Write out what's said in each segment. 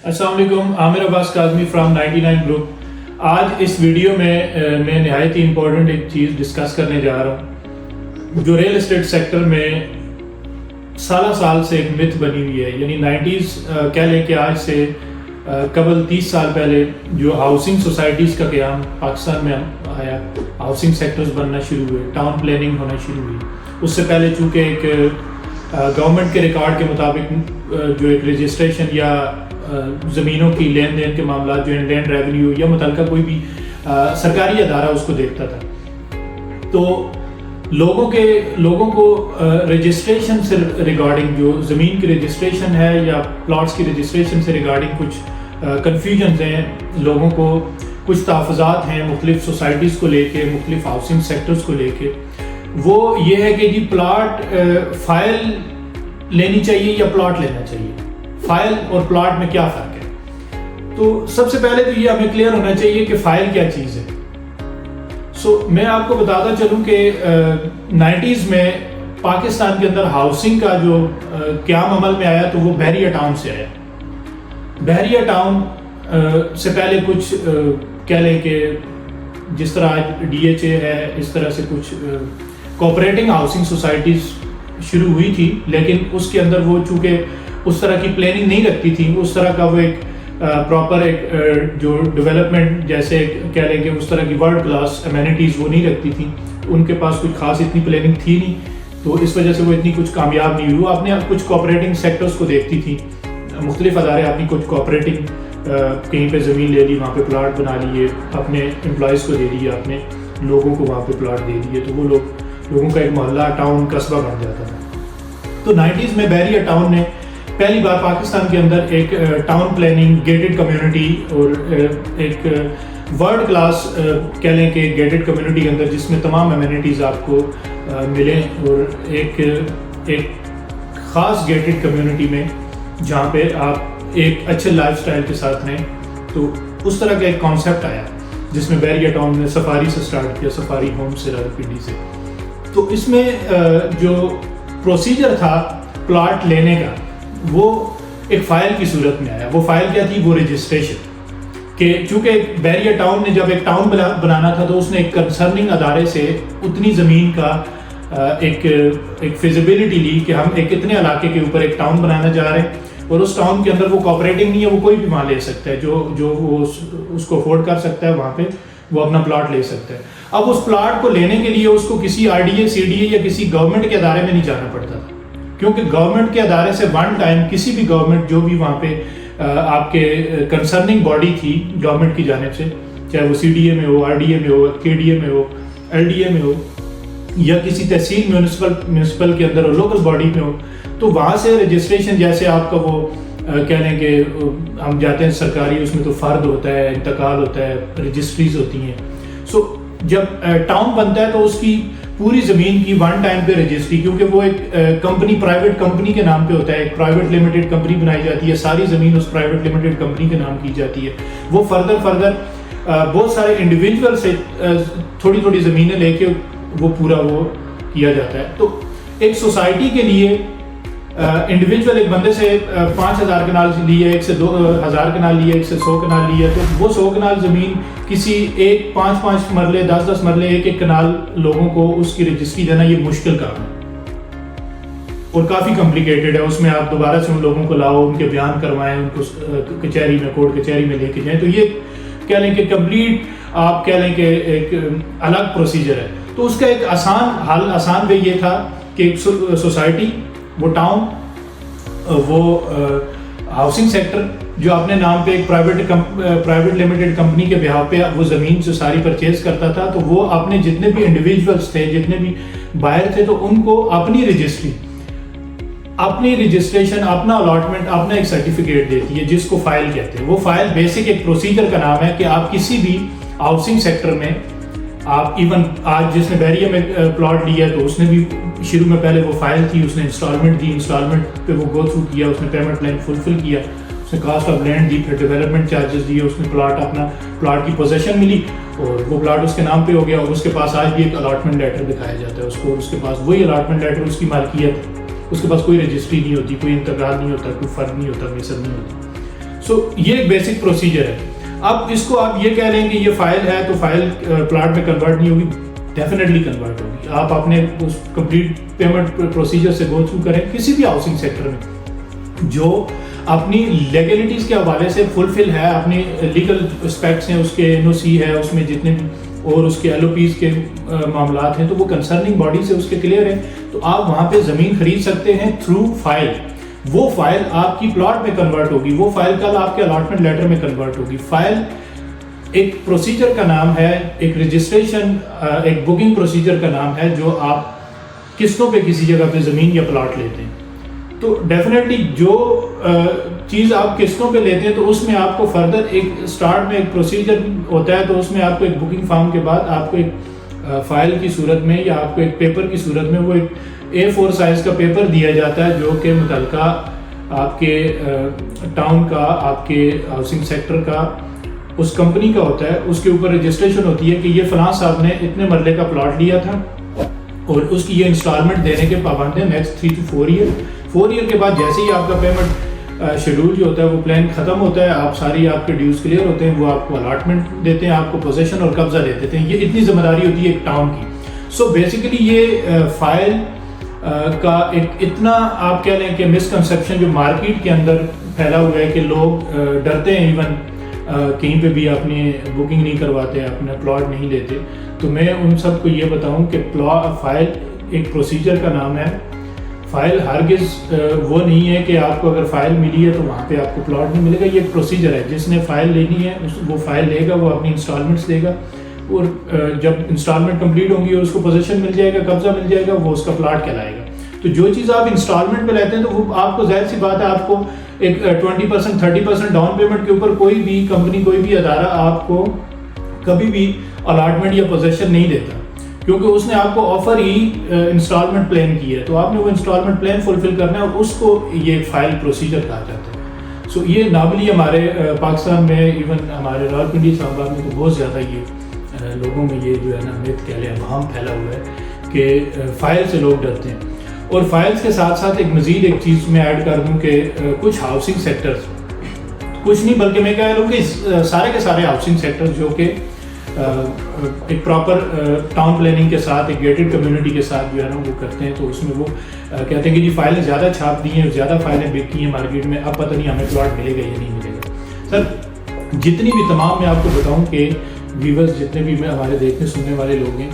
السلام علیکم، عامر عباس Kazmi from 99 group. آج اس ویڈیو میں نہایت ہی امپورٹنٹ ایک چیز ڈسکس کرنے جا رہا ہوں جو ریئل اسٹیٹ سیکٹر میں سالہ سال سے ایک متھ بنی ہوئی ہے، یعنی 90s کہہ لیں کہ آج سے قبل 30 سال پہلے جو ہاؤسنگ سوسائٹیز کا قیام پاکستان میں آیا، ہاؤسنگ سیکٹرز بننا شروع ہوئے، ٹاؤن پلاننگ ہونا شروع ہوئی۔ اس سے پہلے چونکہ ایک گورنمنٹ کے ریکارڈ کے مطابق جو ایک رجسٹریشن یا زمینوں کی لین دین کے معاملات جو لینڈ ریونیو یا متعلقہ کوئی بھی سرکاری ادارہ اس کو دیکھتا تھا، تو لوگوں کو رجسٹریشن سے ریگارڈنگ جو زمین کی رجسٹریشن ہے یا پلاٹس کی رجسٹریشن سے ریگارڈنگ کچھ کنفیوژنز ہیں، لوگوں کو کچھ تحفظات ہیں مختلف سوسائٹیز کو لے کے، مختلف ہاؤسنگ سیکٹرز کو لے کے۔ وہ یہ ہے کہ جی پلاٹ فائل لینی چاہیے یا پلاٹ لینا چاہیے، فائل اور پلاٹ میں کیا فرق ہے؟ تو سب سے پہلے تو یہ ہمیں کلیئر ہونا چاہیے کہ فائل کیا چیز ہے۔ میں آپ کو بتاتا چلوں کہ 90s میں پاکستان کے اندر ہاؤسنگ کا جو قیام عمل میں آیا تو وہ بحریہ ٹاؤن سے آیا۔ بحریہ ٹاؤن سے پہلے کچھ کہہ لیں کہ جس طرح آج DHA ہے، اس طرح سے کچھ کوآپریٹنگ ہاؤسنگ سوسائٹیز شروع ہوئی تھی، لیکن اس کے اندر وہ چونکہ اس طرح کی پلاننگ نہیں رکھتی تھی، اس طرح کا وہ ایک پراپر ایک جو ڈیولپمنٹ جیسے کہہ لیں کہ اس طرح کی ورلڈ کلاس امینٹیز وہ نہیں رکھتی تھیں، ان کے پاس کچھ خاص اتنی پلاننگ تھی نہیں، تو اس وجہ سے وہ اتنی کچھ کامیاب نہیں ہوئی۔ وہ اپنے کچھ کوآپریٹنگ سیکٹرز کو دیکھتی تھی، مختلف ادارے اپنی کچھ کوآپریٹنگ کہیں پہ زمین لے لی، وہاں پہ پلاٹ بنا لیے، اپنے امپلائیز کو دے دیے، اپنے لوگوں کو وہاں پہ پلاٹ دے دیے، تو وہ لوگوں کا ایک محلہ ٹاؤن قصبہ بن جاتا تھا۔ تو 90s میں بحریہ ٹاؤن نے پہلی بار پاکستان کے اندر ایک ٹاؤن پلاننگ گیٹڈ کمیونٹی اور ایک ورلڈ کلاس کہہ لیں کہ گیٹڈ کمیونٹی کے اندر جس میں تمام امینٹیز آپ کو ملیں، اور ایک خاص گیٹڈ کمیونٹی میں جہاں پہ آپ ایک اچھے لائف سٹائل کے ساتھ رہیں، تو اس طرح کا ایک کانسیپٹ آیا جس میں بحریہ ٹاؤن نے سفاری سے سٹارٹ کیا، سفاری ہوم سے راولپنڈی سے۔ تو اس میں جو پروسیجر تھا پلاٹ لینے کا وہ ایک فائل کی صورت میں آیا۔ وہ فائل کیا تھی؟ وہ رجسٹریشن، کہ چونکہ بحریہ ٹاؤن نے جب ایک ٹاؤن بنانا تھا تو اس نے ایک کنسرننگ ادارے سے اتنی زمین کا ایک فیزیبلٹی لی کہ ہم ایک اتنے علاقے کے اوپر ایک ٹاؤن بنانا چاہ رہے ہیں، اور اس ٹاؤن کے اندر وہ کوآپریٹنگ نہیں ہے، وہ کوئی بھی وہاں لے سکتا ہے، جو وہ اس کو افورڈ کر سکتا ہے وہاں پہ وہ اپنا پلاٹ لے سکتا ہے۔ اب اس پلاٹ کو لینے کے لیے اس کو کسی RDA CDA یا کسی گورنمنٹ کے ادارے میں نہیں جانا پڑتا تھا، کیونکہ گورنمنٹ کے ادارے سے ون ٹائم کسی بھی گورنمنٹ جو بھی وہاں پہ آپ کے کنسرننگ باڈی تھی گورنمنٹ کی جانب سے، چاہے وہ CDA میں ہو، RDA میں ہو، KDA میں ہو، LDA میں ہو، یا کسی تحصیل میونسپل کے اندر ہو، لوکل باڈی میں ہو، تو وہاں سے رجسٹریشن جیسے آپ کا وہ کہہ لیں کہ ہم جاتے ہیں سرکاری، اس میں تو فرد ہوتا ہے، انتقال ہوتا ہے، رجسٹریز ہوتی ہیں۔ جب ٹاؤن بنتا ہے تو اس کی پوری زمین کی ون ٹائم پہ رجسٹری، کیونکہ وہ ایک کمپنی پرائیویٹ کمپنی کے نام پہ ہوتا ہے، ایک پرائیویٹ لمیٹڈ کمپنی بنائی جاتی ہے، ساری زمین اس پرائیویٹ لمیٹڈ کمپنی کے نام کی جاتی ہے۔ وہ فردر بہت سارے انڈیویجول سے تھوڑی تھوڑی زمینیں لے کے وہ پورا وہ کیا جاتا ہے۔ تو ایک سوسائٹی کے لیے انڈیویجول ایک بندے سے 5000 کنال لیا، ایک سے 2000 کنال لیا، ایک سے 100 کنال لیا، تو وہ 100 کنال زمین کسی ایک 5 مرلے 10 مرلے ایک کنال لوگوں کو اس کی رجسٹری دینا یہ مشکل کام ہے اور کافی کمپلیکیٹڈ ہے۔ اس میں آپ دوبارہ سے ان لوگوں کو لاؤ، ان کے بیان کروائیں، ان کو کچہری میں کورٹ کچہری میں لے کے جائیں، تو یہ کہہ لیں کہ کمپلیٹ آپ کہہ لیں کہ ایک الگ پروسیجر ہے۔ تو اس کا ایک آسان وے یہ تھا کہ ایک سوسائٹی، وہ ٹاؤن، وہ ہاؤسنگ سیکٹر جو اپنے نام پہ ایک پرائیویٹ لمیٹڈ کمپنی کے بہاؤ پہ وہ زمین سے ساری پرچیز کرتا تھا، تو وہ اپنے جتنے بھی انڈیویجولز تھے، جتنے بھی بائر تھے، تو ان کو اپنی رجسٹریشن، اپنا الاٹمنٹ، اپنا ایک سرٹیفکیٹ دیتی ہے جس کو فائل کہتے ہیں۔ وہ فائل بیسک ایک پروسیجر کا نام ہے کہ آپ کسی بھی ہاؤسنگ سیکٹر میں آپ ایون آج جس نے بحریہ میں پلاٹ لیا تو اس نے بھی شروع میں پہلے وہ فائل تھی، اس نے انسٹالمنٹ دی، انسٹالمنٹ پہ وہ گو تھرو کیا، اس نے پیمنٹ پلان فلفل کیا، اس نے کاسٹ آف لینڈ دی، پھر ڈیولپمنٹ چارجز دیے، اس نے اپنا پلاٹ کی پوزیشن ملی اور وہ پلاٹ اس کے نام پہ ہو گیا، اور اس کے پاس آج بھی ایک الاٹمنٹ لیٹر دکھایا جاتا ہے اس کو، اس کے پاس وہی الاٹمنٹ لیٹر اس کی مالکیت، اس کے پاس کوئی رجسٹری نہیں ہوتی، کوئی انتقال نہیں ہوتا، کوئی فرق نہیں ہوتا، میسر نہیں ہوتا۔ سو یہ ایک بیسک پروسیجر ہے. اب اس کو آپ یہ کہہ لیں کہ یہ فائل ہے تو فائل پلاٹ میں کنورٹ نہیں ہوگی, ڈیفینیٹلی کنورٹ ہوگی. آپ اپنے اس کمپلیٹ پیمنٹ پروسیجر سے گو تھرو کریں. کسی بھی ہاؤسنگ سیکٹر میں جو اپنی لیگلٹیز کے حوالے سے فلفل ہے, اپنی لیگل اسپیکٹس ہیں, اس کے NOC ہے, اس میں جتنے بھی اور اس کے LOPs کے معاملات ہیں تو وہ کنسرننگ باڈی سے اس کے کلیئر ہیں, تو آپ وہاں پہ زمین خرید سکتے ہیں تھرو فائل. وہ فائل آپ کی پلاٹ میں کنورٹ ہوگی, وہ فائل کل آپ کے الاٹمنٹ لیٹر میں کنورٹ ہوگی. فائل ایک پروسیجر کا نام ہے, ایک رجسٹریشن, ایک بکنگ پروسیجر کا نام ہے جو آپ قسطوں پہ کسی جگہ پہ زمین یا پلاٹ لیتے ہیں. تو ڈیفینیٹلی جو چیز آپ قسطوں پہ لیتے ہیں تو اس میں آپ کو فردر ایک سٹارٹ میں ایک پروسیجر ہوتا ہے, تو اس میں آپ کو ایک بکنگ فارم کے بعد آپ کو ایک فائل کی صورت میں یا آپ کو ایک پیپر کی صورت میں وہ ایک A4 سائز کا پیپر دیا جاتا ہے جو کہ متعلقہ آپ کے ٹاؤن کا, آپ کے ہاؤسنگ سیکٹر کا, اس کمپنی کا ہوتا ہے. اس کے اوپر رجسٹریشن ہوتی ہے کہ یہ فلاں صاحب نے اتنے مرلے کا پلاٹ لیا تھا اور اس کی یہ انسٹالمنٹ دینے کے پابند ہیں نیکسٹ 3 to 4 ایئر. 4 ایئر کے بعد جیسے ہی آپ کا پیمنٹ شیڈول جو ہوتا ہے وہ پلان ختم ہوتا ہے, آپ کے ڈیوز کلیئر ہوتے ہیں, وہ آپ کو الاٹمنٹ دیتے ہیں, آپ کو پوزیشن اور قبضہ دے دیتے ہیں. یہ اتنی ذمہ داری ہوتی ہے ایک ٹاؤن کی. سو بیسیکلی یہ فائل کا ایک اتنا آپ کہہ لیں کہ مسکنسیپشن جو مارکیٹ کے اندر پھیلا ہوا ہے کہ لوگ ڈرتے ہیں ایون کہیں پہ بھی اپنی بکنگ نہیں کرواتے, اپنا پلاٹ نہیں لیتے. تو میں ان سب کو یہ بتاؤں کہ فائل ایک پروسیجر کا نام ہے. فائل ہرگز وہ نہیں ہے کہ آپ کو اگر فائل ملی ہے تو وہاں پہ آپ کو پلاٹ نہیں ملے گا. یہ ایک پروسیجر ہے, جس نے فائل لینی ہے وہ فائل لے گا, وہ اپنی انسٹالمنٹس دے گا, اور جب انسٹالمنٹ کمپلیٹ ہوں گی اور اس کو پوزیشن مل جائے گا, قبضہ مل جائے گا, وہ اس کا پلاٹ کہلائے گا. تو جو چیز آپ انسٹالمنٹ پہ لیتے ہیں تو وہ آپ کو ظاہر سی بات ہے آپ کو ایک 20% 30% ڈاؤن پیمنٹ کے اوپر کوئی بھی کمپنی, کوئی بھی ادارہ آپ کو کبھی بھی الاٹمنٹ یا پوزیشن نہیں دیتا, کیونکہ اس نے آپ کو آفر ہی انسٹالمنٹ پلان کی ہے. تو آپ نے وہ انسٹالمنٹ پلان فلفل کرنا ہے اور اس کو یہ فائل پروسیجر کہا جاتا ہے. سو یہ نارملی ہمارے پاکستان میں, ایون ہمارے راولپنڈی اسلام آباد میں تو بہت زیادہ یہ لوگوں میں یہ جو ہے نا میتھ کہہ لیں وہم پھیلا ہوا ہے کہ فائل سے لوگ ڈرتے ہیں. اور فائلز کے ساتھ ساتھ ایک مزید ایک چیز میں ایڈ کر دوں کہ کچھ ہاؤسنگ سیکٹرز, کچھ نہیں بلکہ میں کہہ لوں کہ سارے کے سارے ہاؤسنگ سیکٹرز جو کہ ایک پراپر ٹاؤن پلاننگ کے ساتھ, ایک گیٹڈ کمیونٹی کے ساتھ جو ہے نا وہ کرتے ہیں, تو اس میں وہ کہتے ہیں کہ جی فائلیں زیادہ چھاپ دی ہیں, زیادہ فائلیں بکتی ہیں مارکیٹ میں, اب پتہ نہیں ہمیں پلاٹ ملے گا یا نہیں ملے گا. سر جتنی بھی تمام میں آپ کو بتاؤں کہ ویورز جتنے بھی ہمارے دیکھنے سننے والے لوگ ہیں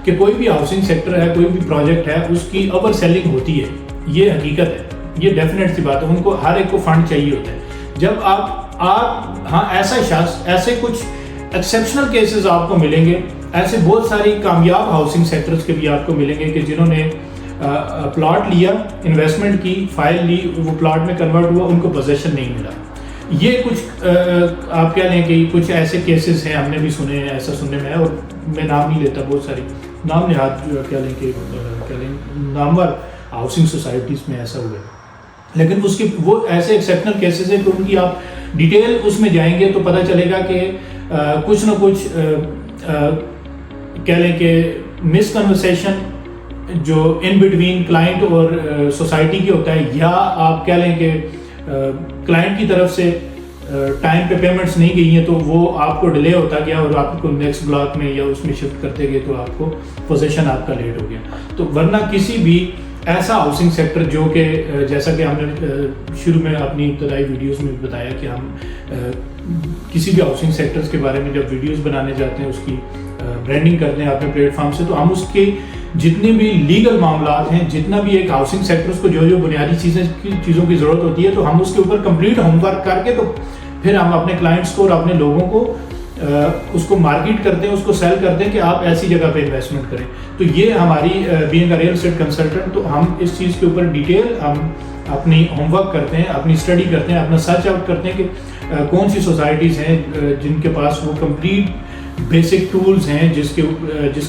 کہ کوئی بھی ہاؤسنگ سیکٹر ہے, کوئی بھی پروجیکٹ ہے, اس کی اوور سیلنگ ہوتی ہے, یہ حقیقت ہے, یہ ڈیفینیٹ سی بات ہے. ان کو ہر ایک کو فنڈ چاہیے ہوتا ہے. جب آپ ہاں ایسا شخص, ایسے کچھ ایکسیپشنل کیسز آپ کو ملیں گے, ایسے بہت ساری کامیاب ہاؤسنگ سیکٹرز کے بھی آپ کو ملیں گے کہ جنہوں نے پلاٹ لیا, انویسٹمنٹ کی, فائل لی, وہ پلاٹ میں کنورٹ ہوا, ان کو پوزیشن نہیں ملا. یہ کچھ آپ کہہ لیں کہ کچھ ایسے کیسز ہیں, ہم نے بھی سنے ہیں, ایسا سننے میں ہے, اور میں نام نہیں لیتا, بہت ساری نام نہاد کہہ لیں کہ نامور ہاؤسنگ سوسائٹیز میں ایسا ہوا ہے. لیکن اس کے وہ ایسے ایکسیپشنل کیسز ہیں کہ ان کی آپ ڈیٹیل اس میں جائیں گے تو پتہ چلے گا کہ کچھ نہ کچھ کہہ لیں کہ مس کنورسیشن جو ان بٹوین کلائنٹ اور سوسائٹی کی ہوتا ہے, یا آپ کہہ لیں کہ کلائنٹ کی طرف سے ٹائم پہ پیمنٹس نہیں گئی ہیں تو وہ آپ کو ڈیلے ہوتا گیا اور آپ کو نیکسٹ بلاک میں یا اس میں شفٹ کرتے گئے تو آپ کو پوزیشن آپ کا لیٹ ہو گیا. تو ورنہ کسی بھی ایسا ہاؤسنگ سیکٹر جو کہ جیسا کہ ہم نے شروع میں اپنی ابتدائی ویڈیوز میں بتایا کہ ہم کسی بھی ہاؤسنگ سیکٹرز کے بارے میں جب ویڈیوز بنانے جاتے ہیں, اس کی برانڈنگ کرتے ہیں اپنے پلیٹ فارم سے, تو ہم اس کے جتنے بھی لیگل معاملات ہیں, جتنا بھی ایک ہاؤسنگ سیکٹرز کو جو بنیادی چیزوں کی ضرورت ہوتی ہے, تو ہم اس کے اوپر کمپلیٹ ہوم ورک کر کے تو پھر ہم اپنے کلائنٹس کو اور اپنے لوگوں کو اس کو مارکیٹ کرتے ہیں, اس کو سیل کرتے ہیں کہ آپ ایسی جگہ پہ انویسٹمنٹ کریں. تو یہ ہماری being a real estate consultant, تو ہم اس چیز کے اوپر ڈیٹیل ہم اپنی ہوم ورک کرتے ہیں, اپنی اسٹڈی کرتے ہیں, اپنا سرچ آؤٹ کرتے ہیں کہ کون سی سوسائٹیز ہیں جن کے پاس وہ کمپلیٹ بیسک ٹولز ہیں جس کی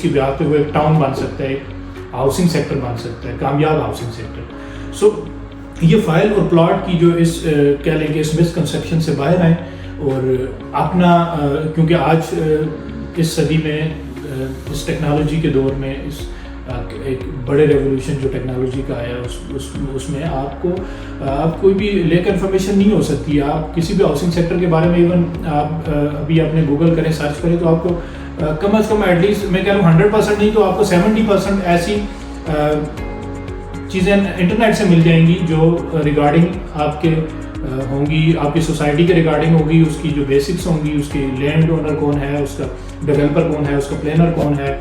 بنا پہ وہ ایک ٹاؤن بن سکتا ہے, ایک ہاؤسنگ سیکٹر بن سکتا ہے, کامیاب ہاؤسنگ سیکٹر. سو یہ فائل اور پلاٹ کی جو اس کہہ لیں کہ اس مسکنسیپشن سے باہر آئیں اور اپنا, کیونکہ آج اس صدی میں, اس ٹیکنالوجی کے دور میں, اس ایک بڑے ریولیوشن جو ٹیکنالوجی کا آیا اس میں آپ کوئی بھی لیک انفارمیشن نہیں ہو سکتی. آپ کسی بھی ہاؤسنگ سیکٹر کے بارے میں ایون آپ ابھی اپنے گوگل کریں سرچ کریں تو آپ کو کم از کم ایٹ لیسٹ میں کہہ رہا ہوں 100% نہیں تو آپ کو 70% ایسی چیزیں انٹرنیٹ سے مل جائیں گی جو ریگارڈنگ آپ کے ہوں گی, آپ کی سوسائٹی کے ریگارڈنگ ہوگی, اس کی جو بیسکس ہوں گی, اس کی لینڈ اونر کون ہے, اس کا ڈیولپر کون ہے, اس کا پلینر کون ہے,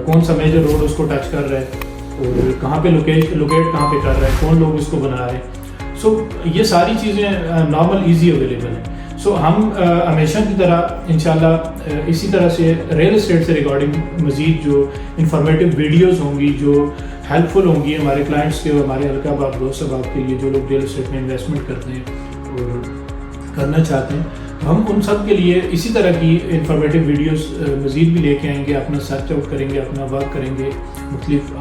کون سا میجر روڈ اس کو ٹچ کر رہا ہے اور کہاں پہ لوکیٹ کہاں پہ کر رہا ہے, کون لوگ اس کو بنا رہے ہیں. سو یہ ساری چیزیں نارمل ایزی اویلیبل ہیں. سو ہم ہمیشہ کی طرح انشاءاللہ اسی طرح سے ریئل اسٹیٹ سے ریگارڈنگ مزید جو انفارمیٹیو ویڈیوز ہوں گی جو ہیلپ فل ہوں گی ہمارے کلائنٹس کے, ہمارے حلقہ باب دوست احباب کے لیے جو لوگ ریئل اسٹیٹ میں انویسٹمنٹ کرتے ہیں اور کرنا چاہتے ہیں, ہم ان سب کے لیے اسی طرح کی انفارمیٹیو ویڈیوز مزید بھی لے کے آئیں گے. اپنا سرچ آؤٹ کریں گے, اپنا ورک کریں گے مختلف,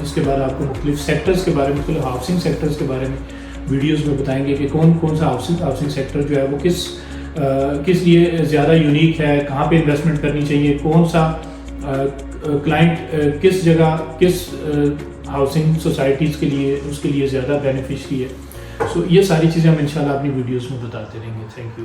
اس کے بعد آپ کو مختلف سیکٹرز کے بارے میں, مختلف ہاؤسنگ سیکٹرز کے بارے میں ویڈیوز میں بتائیں گے کہ کون سا ہاؤسنگ سیکٹر جو ہے وہ کس لیے زیادہ یونیک ہے, کہاں پہ انویسٹمنٹ کرنی چاہیے, کون سا کلائنٹ کس جگہ کس ہاؤسنگ سوسائٹیز کے لیے اس کے لیے زیادہ بینیفیشری ہے. سو یہ ساری چیزیں ہم انشاءاللہ اپنی ویڈیوز میں بتاتے رہیں گے. Thank you.